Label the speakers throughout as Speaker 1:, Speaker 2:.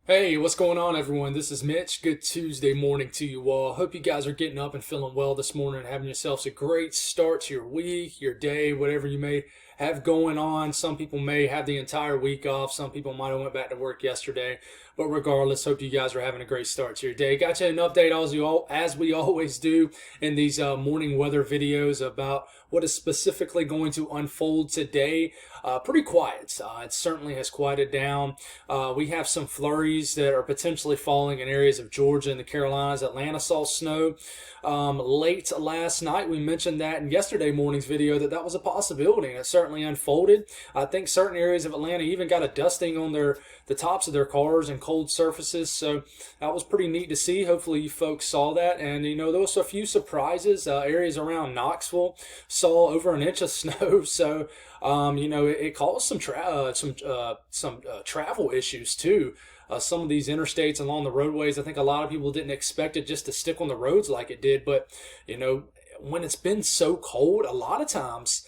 Speaker 1: Hey, what's going on, everyone? This is Mitch. Good Tuesday morning to you all. Hope you guys are getting up and feeling well this morning and having yourselves a great start to your week, your day, whatever you may have going on. Some people may have the entire week off. Some people might have went back to work yesterday. But regardless, hope you guys are having a great start to your day. Got you an update as we always do in these morning weather videos about what is specifically going to unfold today. Pretty quiet. It certainly has quieted down. We have some flurries that are potentially falling in areas of Georgia and the Carolinas. Atlanta saw snow late last night. We mentioned that in yesterday morning's video that was a possibility, and it certainly unfolded. I think certain areas of Atlanta even got a dusting on the tops of their cars and cold surfaces, so that was pretty neat to see. Hopefully you folks saw that. And there was a few surprises. Areas around Knoxville saw over an inch of snow, so it caused some travel issues too. Some of these interstates along the roadways, I think a lot of people didn't expect it just to stick on the roads like it did. But when it's been so cold, a lot of times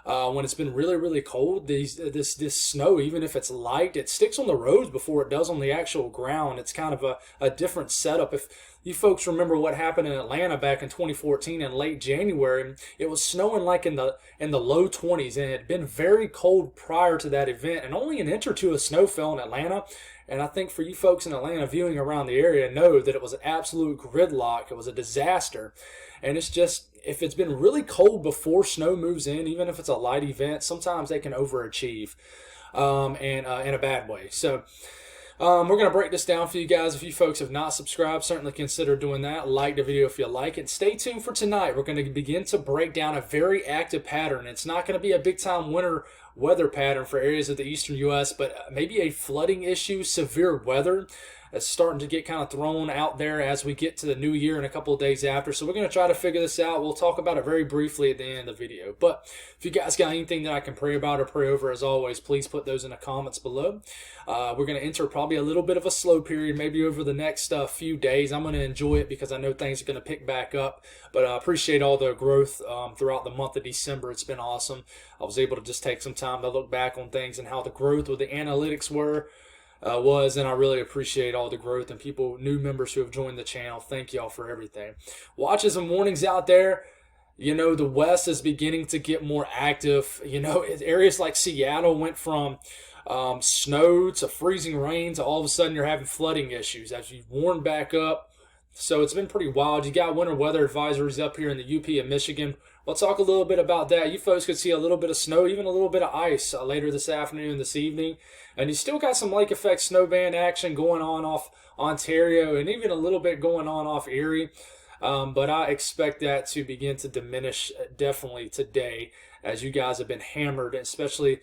Speaker 1: when it's been really, really cold, this snow, even if it's light, it sticks on the roads before it does on the actual ground. It's kind of a different setup. If you folks remember what happened in Atlanta back in 2014 in late January, it was snowing like in the low 20s, and it had been very cold prior to that event, and only an inch or two of snow fell in Atlanta. And I think for you folks in Atlanta viewing around the area know that it was an absolute gridlock. It was a disaster. And it's just, if it's been really cold before snow moves in, even if it's a light event, sometimes they can overachieve and in a bad way. So we're going to break this down for you guys. If you folks have not subscribed, certainly consider doing that. Like the video if you like it. Stay tuned for tonight. We're going to begin to break down a very active pattern. It's not going to be a big-time winter weather pattern for areas of the eastern U.S., but maybe a flooding issue, severe weather. It's starting to get kind of thrown out there as we get to the new year and a couple of days after. So we're going to try to figure this out. We'll talk about it very briefly at the end of the video. But if you guys got anything that I can pray about or pray over, as always, please put those in the comments below. We're going to enter probably a little bit of a slow period, maybe over the next few days. I'm going to enjoy it because I know things are going to pick back up. But I appreciate all the growth throughout the month of December. It's been awesome. I was able to just take some time to look back on things and how the growth with the analytics was, and I really appreciate all the growth and new members who have joined the channel. Thank y'all for everything. Watches and warnings out there. The West is beginning to get more active. Areas like Seattle went from snow to freezing rain to all of a sudden you're having flooding issues as you've warmed back up. So it's been pretty wild. You got winter weather advisories up here in the UP and Michigan. We'll talk a little bit about that. You folks could see a little bit of snow, even a little bit of ice later this afternoon, this evening. And you still got some lake effect snowband action going on off Ontario and even a little bit going on off Erie. But I expect that to begin to diminish definitely today as you guys have been hammered, especially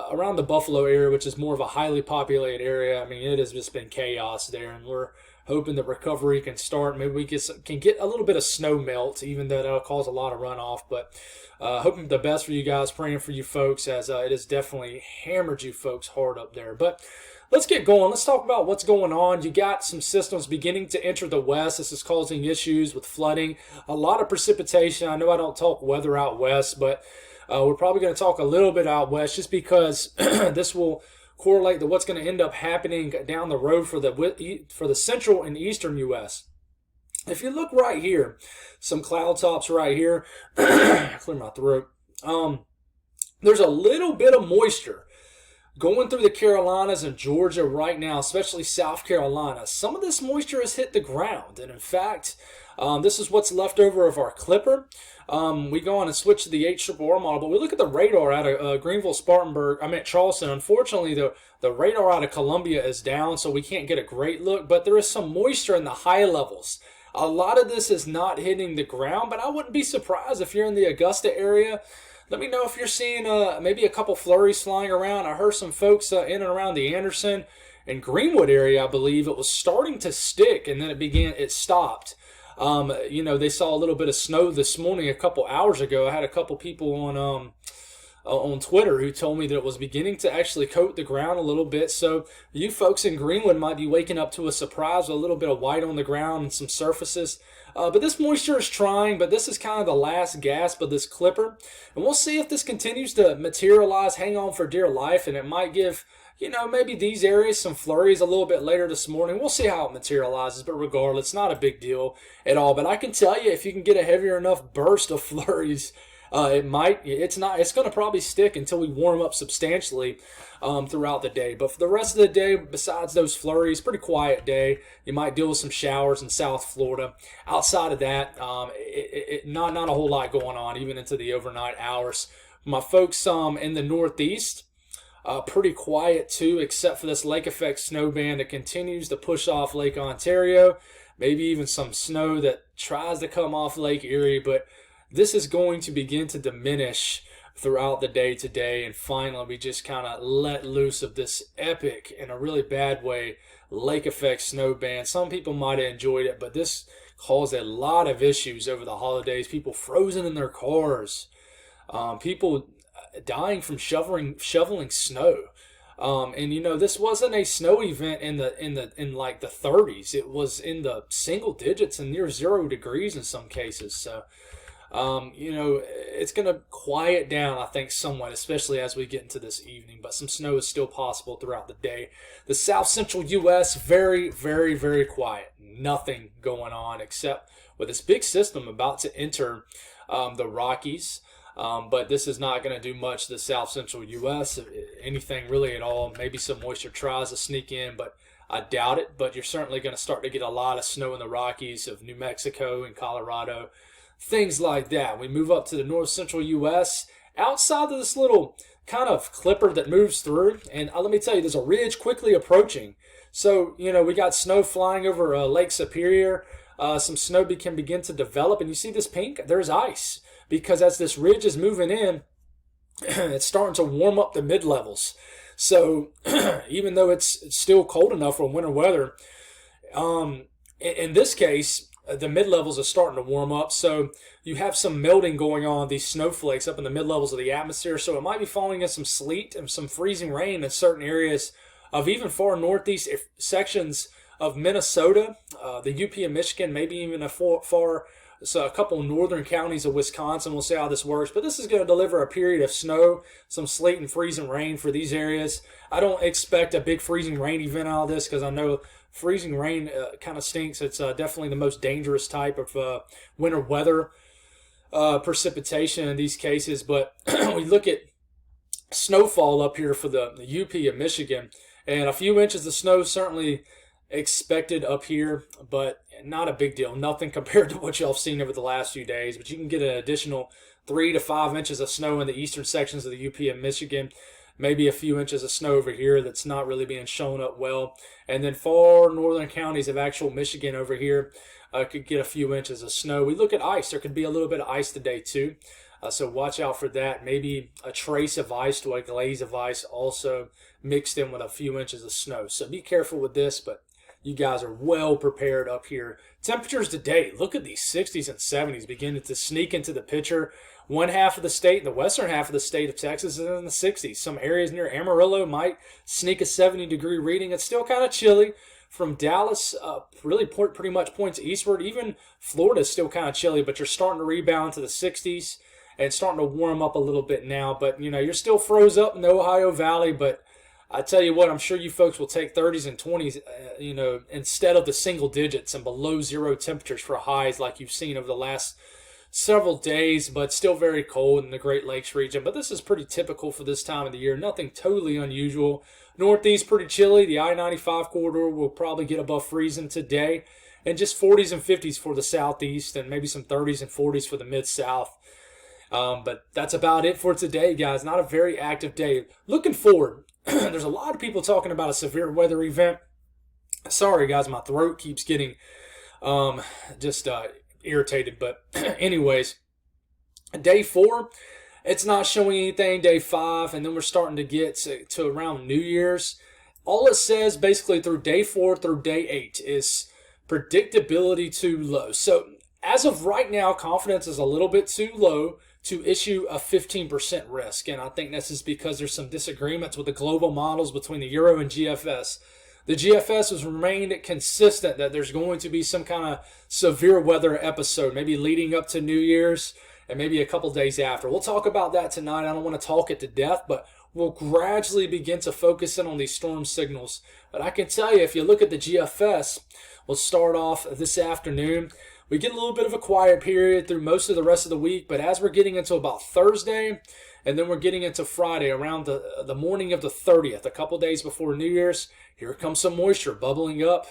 Speaker 1: around the Buffalo area, which is more of a highly populated area. I mean, it has just been chaos there, and we're hoping the recovery can start. Maybe we can get a little bit of snow melt, even though that'll cause a lot of runoff. But hoping the best for you guys, praying for you folks, as it has definitely hammered you folks hard up there. But let's get going. Let's talk about what's going on. You got some systems beginning to enter the west. This is causing issues with flooding, a lot of precipitation. I know I don't talk weather out west, but we're probably going to talk a little bit out west just because this will correlate to what's going to end up happening down the road for the central and eastern U.S. If you look right here, some cloud tops right here, clear my throat. There's a little bit of moisture going through the Carolinas and Georgia right now, especially South Carolina. Some of this moisture has hit the ground, and in fact, this is what's left over of our clipper. We go on and switch to the HRRR model, but we look at the radar out of Charleston. Unfortunately, the radar out of Columbia is down, so we can't get a great look, but there is some moisture in the high levels. A lot of this is not hitting the ground, but I wouldn't be surprised if you're in the Augusta area. Let me know if you're seeing maybe a couple flurries flying around. I heard some folks in and around the Anderson and Greenwood area, I believe, it was starting to stick, and then it stopped. They saw a little bit of snow this morning a couple hours ago. I had a couple people on Twitter who told me that it was beginning to actually coat the ground a little bit. So you folks in Greenwood might be waking up to a surprise with a little bit of white on the ground and some surfaces. But this moisture is trying, but this is kind of the last gasp of this clipper. And we'll see if this continues to materialize, hang on for dear life, and it might give maybe these areas, some flurries a little bit later this morning. We'll see how it materializes, but regardless, not a big deal at all. But I can tell you, if you can get a heavier enough burst of flurries, it's going to probably stick until we warm up substantially throughout the day. But for the rest of the day, besides those flurries, pretty quiet day. You might deal with some showers in South Florida. Outside of that, not a whole lot going on, even into the overnight hours. My folks in the Northeast, pretty quiet too, except for this lake effect snow band that continues to push off Lake Ontario. Maybe even some snow that tries to come off Lake Erie, but this is going to begin to diminish throughout the day today, and finally we just kind of let loose of this epic, in a really bad way, lake effect snow band. Some people might have enjoyed it, but this caused a lot of issues over the holidays. People frozen in their cars, people dying from shoveling snow. And this wasn't a snow event in like the 30s. It was in the single digits and near 0 degrees in some cases. So it's going to quiet down, I think, somewhat, especially as we get into this evening. But some snow is still possible throughout the day. The south central U.S., very, very, very quiet. Nothing going on except with this big system about to enter the Rockies. But this is not going to do much to the south central U.S., anything really at all. Maybe some moisture tries to sneak in, but I doubt it. But you're certainly going to start to get a lot of snow in the Rockies of New Mexico and Colorado, things like that. We move up to the north central U.S., outside of this little kind of clipper that moves through. And let me tell you, there's a ridge quickly approaching. So, we got snow flying over Lake Superior. Some snow can begin to develop. And you see this pink? There's ice. Because as this ridge is moving in, it's starting to warm up the mid-levels. So even though it's still cold enough for winter weather, in this case, the mid-levels are starting to warm up. So you have some melting going on, these snowflakes up in the mid-levels of the atmosphere. So it might be falling in some sleet and some freezing rain in certain areas of even far northeast sections of Minnesota, the UP of Michigan, maybe even so a couple northern counties of Wisconsin. We'll see how this works. But this is going to deliver a period of snow, some sleet and freezing rain for these areas. I don't expect a big freezing rain event out of this because I know freezing rain kind of stinks. It's definitely the most dangerous type of winter weather precipitation in these cases. But we look at snowfall up here for the UP of Michigan, and a few inches of snow certainly expected up here, but not a big deal. Nothing compared to what y'all have seen over the last few days. But you can get an additional 3 to 5 inches of snow in the eastern sections of the UP of Michigan. Maybe a few inches of snow over here that's not really being shown up well. And then far northern counties of actual Michigan over here could get a few inches of snow. We look at ice. There could be a little bit of ice today too. So watch out for that. Maybe a trace of ice to a glaze of ice also mixed in with a few inches of snow. So be careful with this, but you guys are well prepared up here. Temperatures today, look at these 60s and 70s beginning to sneak into the picture. One half of the state, the western half of the state of Texas, is in the 60s. Some areas near Amarillo might sneak a 70-degree reading. It's still kind of chilly. From Dallas, really pretty much points eastward. Even Florida is still kind of chilly, but you're starting to rebound to the 60s and starting to warm up a little bit now. But, you're still froze up in the Ohio Valley, but I tell you what, I'm sure you folks will take 30s and 20s, instead of the single digits and below zero temperatures for highs like you've seen over the last several days, but still very cold in the Great Lakes region. But this is pretty typical for this time of the year. Nothing totally unusual. Northeast pretty chilly. The I-95 corridor will probably get above freezing today. And just 40s and 50s for the southeast, and maybe some 30s and 40s for the mid-south. But that's about it for today, guys. Not a very active day. Looking forward, there's a lot of people talking about a severe weather event. Sorry, guys, my throat keeps getting irritated. But anyways, day 4, it's not showing anything. Day 5, and then we're starting to get to around New Year's. All it says basically through day 4 through day 8 is predictability too low. So as of right now, confidence is a little bit too low to issue a 15% risk. And I think this is because there's some disagreements with the global models between the Euro and GFS. The GFS has remained consistent that there's going to be some kind of severe weather episode, maybe leading up to New Year's and maybe a couple days after. We'll talk about that tonight. I don't want to talk it to death, but we'll gradually begin to focus in on these storm signals. But I can tell you, if you look at the GFS, we'll start off this afternoon. We get a little bit of a quiet period through most of the rest of the week, but as we're getting into about Thursday, and then we're getting into Friday, around the morning of the 30th, a couple days before New Year's, here comes some moisture bubbling up.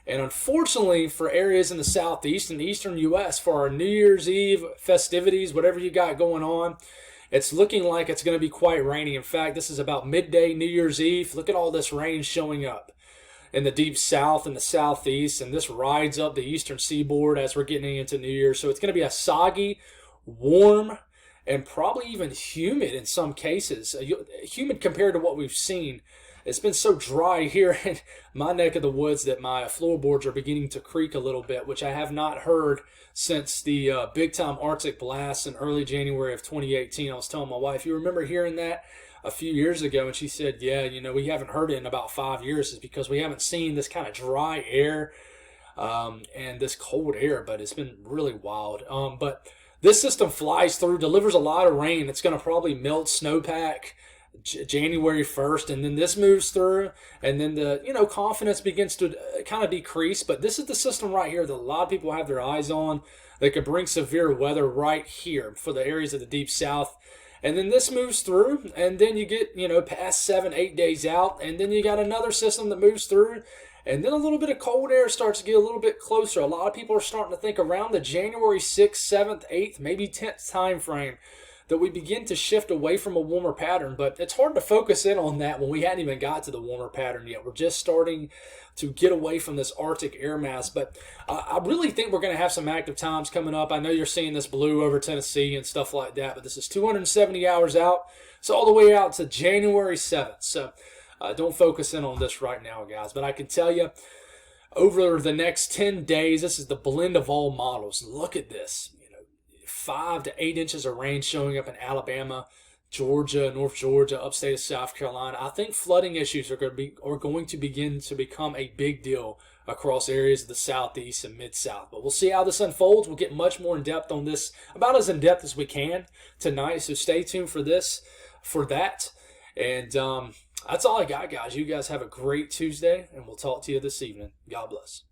Speaker 1: And unfortunately, for areas in the southeast and the eastern U.S., for our New Year's Eve festivities, whatever you got going on, it's looking like it's going to be quite rainy. In fact, this is about midday New Year's Eve. Look at all this rain showing up in the deep south and the southeast, and this rides up the eastern seaboard as we're getting into New Year's. So it's going to be a soggy, warm, and probably even humid in some cases. Humid compared to what we've seen. It's been so dry here in my neck of the woods that my floorboards are beginning to creak a little bit, which I have not heard since the big-time Arctic blast in early January of 2018. I was telling my wife, you remember hearing that a few years ago? And she said, yeah, you know, we haven't heard it in about 5 years. It's because we haven't seen this kind of dry air and this cold air, but it's been really wild. But this system flies through, delivers a lot of rain. It's going to probably melt snowpack January 1st, and then this moves through, and then the confidence begins to kind of decrease. But this is the system right here that a lot of people have their eyes on that could bring severe weather right here for the areas of the deep south. And then this moves through, and then you get past 7-8 days out, and then you got another system that moves through, and then a little bit of cold air starts to get a little bit closer. A lot of people are starting to think around the January 6th, 7th, 8th, maybe 10th time frame that we begin to shift away from a warmer pattern. But it's hard to focus in on that when we hadn't even got to the warmer pattern yet. We're just starting to get away from this Arctic air mass. But I really think we're going to have some active times coming up. I know you're seeing this blue over Tennessee and stuff like that, but this is 270 hours out. It's all the way out to January 7th. So don't focus in on this right now, guys. But I can tell you, over the next 10 days, this is the blend of all models. Look at this. 5 to 8 inches of rain showing up in Alabama, Georgia, North Georgia, upstate of South Carolina. I think flooding issues are going to begin to become a big deal across areas of the southeast and mid-south. But we'll see how this unfolds. We'll get much more in depth on this, about as in depth as we can tonight. So stay tuned for that. And that's all I got, guys. You guys have a great Tuesday, and we'll talk to you this evening. God bless.